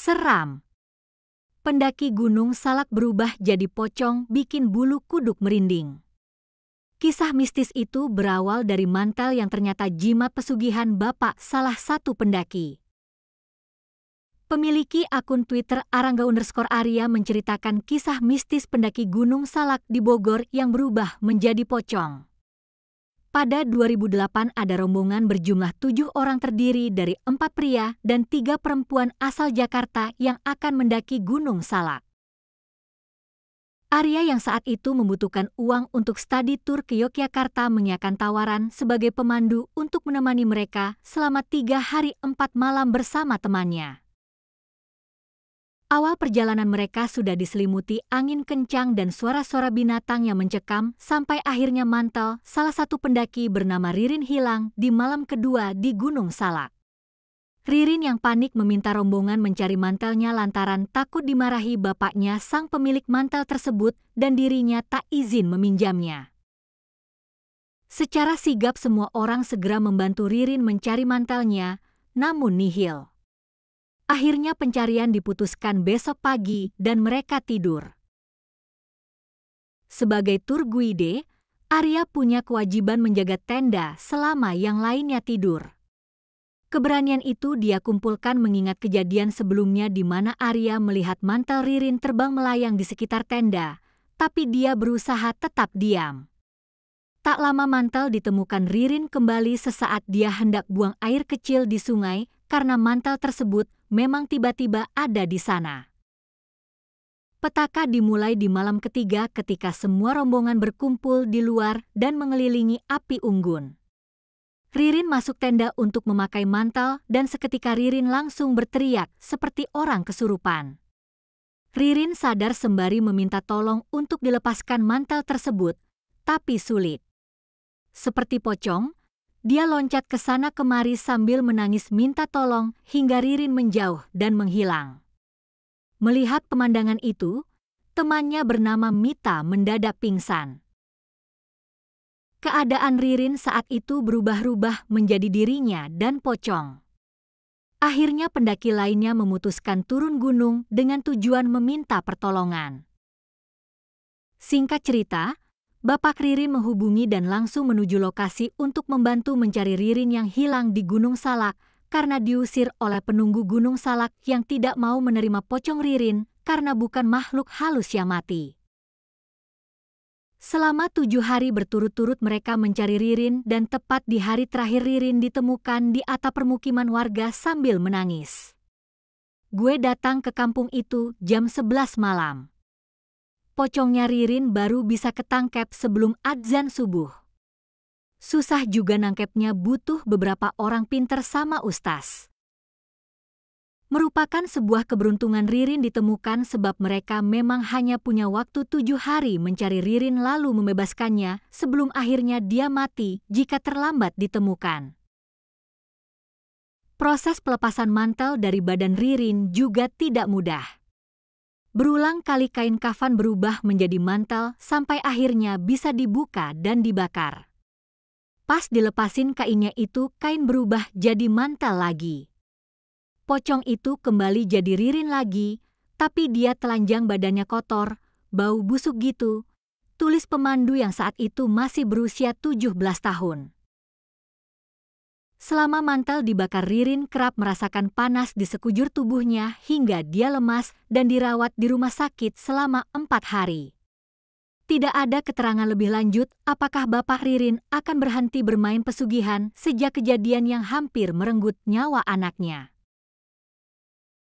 Seram. Pendaki Gunung Salak berubah jadi pocong bikin bulu kuduk merinding. Kisah mistis itu berawal dari mantel yang ternyata jimat pesugihan bapak salah satu pendaki. Pemiliki akun Twitter @arangga_arya menceritakan kisah mistis pendaki Gunung Salak di Bogor yang berubah menjadi pocong. Pada 2008 ada rombongan berjumlah 7 orang terdiri dari 4 pria dan 3 perempuan asal Jakarta yang akan mendaki Gunung Salak. Arya yang saat itu membutuhkan uang untuk study tour ke Yogyakarta mengiyakan tawaran sebagai pemandu untuk menemani mereka selama 3 hari 4 malam bersama temannya. Awal perjalanan mereka sudah diselimuti angin kencang dan suara-suara binatang yang mencekam sampai akhirnya mantel salah satu pendaki bernama Ririn hilang di malam kedua di Gunung Salak. Ririn yang panik meminta rombongan mencari mantelnya lantaran takut dimarahi bapaknya sang pemilik mantel tersebut dan dirinya tak izin meminjamnya. Secara sigap semua orang segera membantu Ririn mencari mantelnya, namun nihil. Akhirnya pencarian diputuskan besok pagi dan mereka tidur. Sebagai tour guide, Arya punya kewajiban menjaga tenda selama yang lainnya tidur. Keberanian itu dia kumpulkan mengingat kejadian sebelumnya di mana Arya melihat mantel Ririn terbang melayang di sekitar tenda, tapi dia berusaha tetap diam. Tak lama mantel ditemukan Ririn kembali sesaat dia hendak buang air kecil di sungai karena mantel tersebut memang tiba-tiba ada di sana. Petaka dimulai di malam ketiga ketika semua rombongan berkumpul di luar dan mengelilingi api unggun. Ririn masuk tenda untuk memakai mantel dan seketika Ririn langsung berteriak seperti orang kesurupan. Ririn sadar sembari meminta tolong untuk dilepaskan mantel tersebut, tapi sulit. Seperti pocong, dia loncat ke sana kemari sambil menangis minta tolong hingga Ririn menjauh dan menghilang. Melihat pemandangan itu, temannya bernama Mita mendadak pingsan. Keadaan Ririn saat itu berubah-ubah menjadi dirinya dan pocong. Akhirnya pendaki lainnya memutuskan turun gunung dengan tujuan meminta pertolongan. Singkat cerita, Bapak Ririn menghubungi dan langsung menuju lokasi untuk membantu mencari Ririn yang hilang di Gunung Salak karena diusir oleh penunggu Gunung Salak yang tidak mau menerima pocong Ririn karena bukan makhluk halus yang mati. Selama 7 hari berturut-turut mereka mencari Ririn dan tepat di hari terakhir Ririn ditemukan di atap permukiman warga sambil menangis. Gue datang ke kampung itu jam 11 malam. Pocongnya Ririn baru bisa ketangkep sebelum adzan subuh. Susah juga nangkepnya, butuh beberapa orang pinter sama ustaz. Merupakan sebuah keberuntungan Ririn ditemukan sebab mereka memang hanya punya waktu 7 hari mencari Ririn lalu membebaskannya sebelum akhirnya dia mati jika terlambat ditemukan. Proses pelepasan mantel dari badan Ririn juga tidak mudah. Berulang kali kain kafan berubah menjadi mantel sampai akhirnya bisa dibuka dan dibakar. Pas dilepasin kainnya itu, kain berubah jadi mantel lagi. Pocong itu kembali jadi Ririn lagi, tapi dia telanjang, badannya kotor, bau busuk gitu, tulis pemandu yang saat itu masih berusia 17 tahun. Selama mantel dibakar, Ririn kerap merasakan panas di sekujur tubuhnya hingga dia lemas dan dirawat di rumah sakit selama 4 hari. Tidak ada keterangan lebih lanjut apakah Bapak Ririn akan berhenti bermain pesugihan sejak kejadian yang hampir merenggut nyawa anaknya.